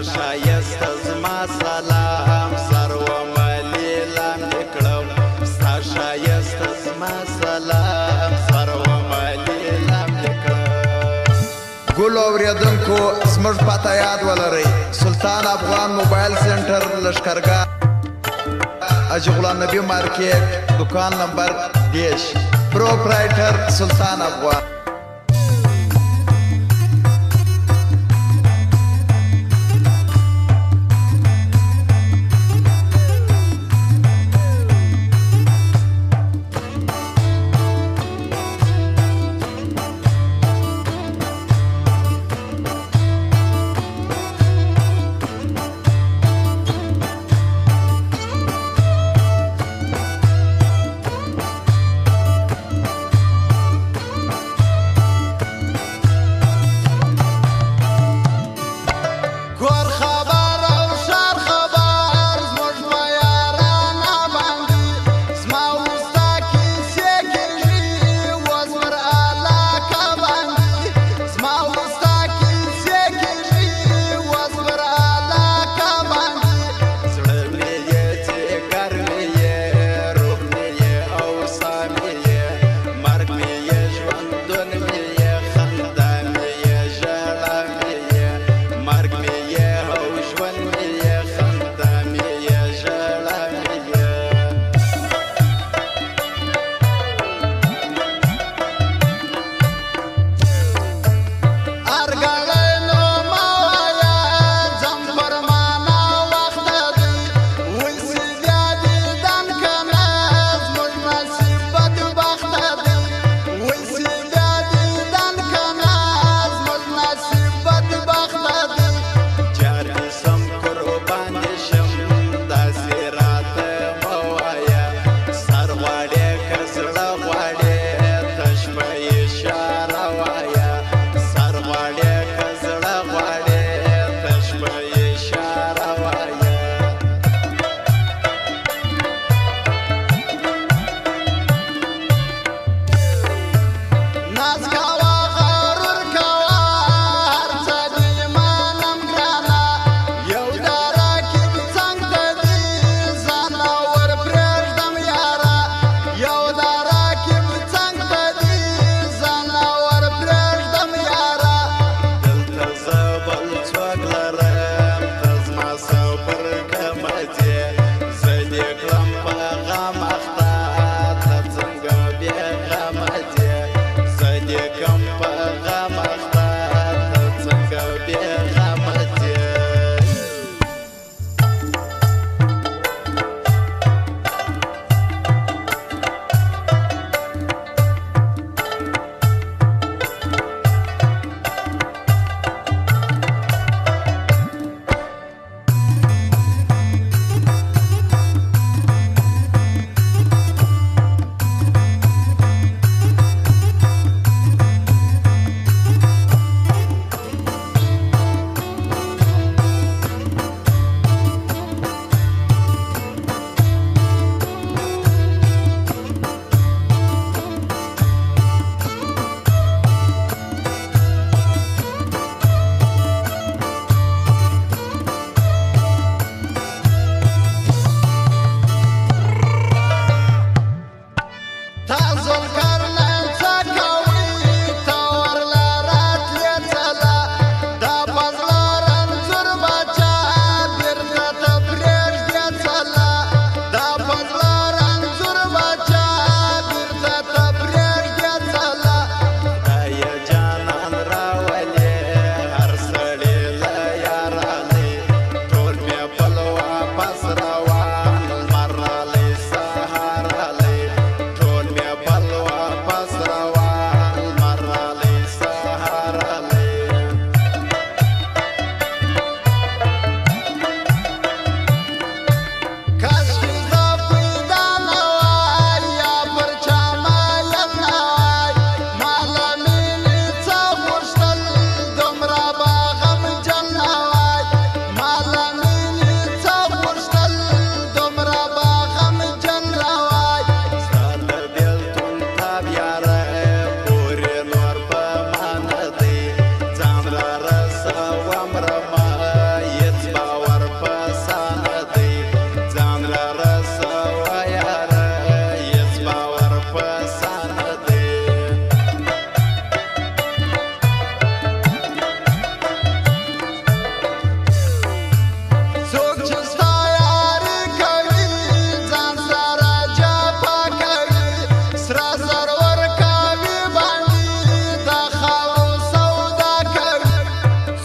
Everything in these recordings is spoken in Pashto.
ښایست زما سلام سروملي لاندې کړم ستا ښایست زما سلام سروملي لاندې کړم. ګلو اورېدونکو زموږ پته یاد ولرئ، سلطان افغان موبایل سنټر لښکرګاه، حاجي غلام نبي مارکیټ، دکان نمبر 10، پروپرایټر سلطان افغان. څوک چې ستا یاري کوي ځان سره جفا کوي سره زر ورکوي باندې د خاورو سودا کوي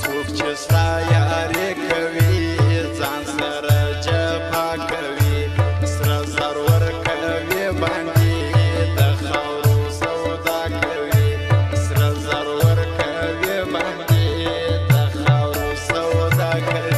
څوک چې ستا یاري کوي ځان سره جفا کوي سره زر ورکوي باندې د خاورو سودا کوي سره زر ورکوي باندې د خاورو سودا کوي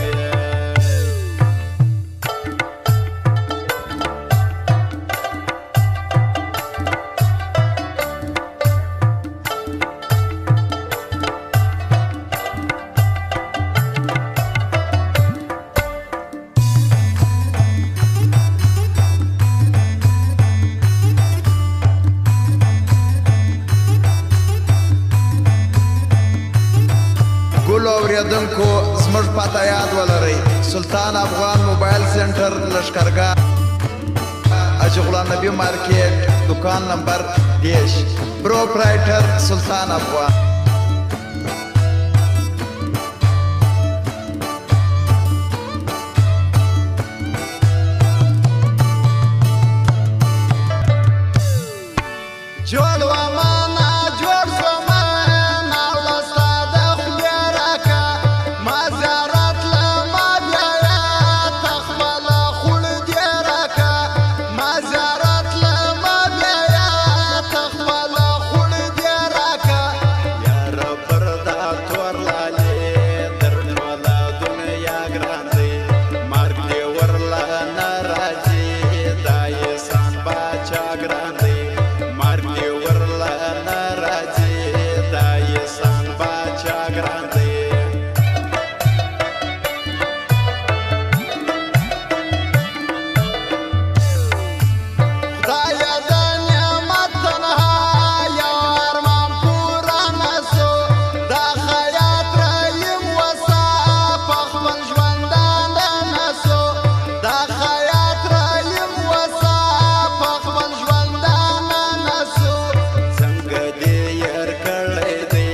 ګلو اوریدونکو زموږ پته یاد ولرئ سلطان افغان موبایل سنټر لښکرګاه حاجي غلام نبي مارکیټ دکان نمبر 10 پروپرایټر سلطان افغان جوړ وما نا جوړ شوما ناوړه ستا د خولې راکه ما زیارت له ما بیایه ته خپله خوله دې راکه ما زیارت له ما بیایه ته خپله خوله دې راکه یاره پر دا تور لالې در ټوله دنیا ګران دی مرګ دې ورله نه راځي دا احسان باچا ګران دی مرګ دې ورله نه راځي دا احسان باچا ګران دی خدایه د نعمت تنها یو ارمان پوره نه سو دا خیاط رایم وسه په خپل ژوندانه نه سو دا خیاط رایم وسه په خپل ژوندانه نه سو څنګه دې یار کړی دی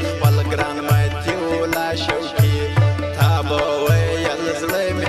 خپل ګران متیو لا شوکي تا به ویل زړه مې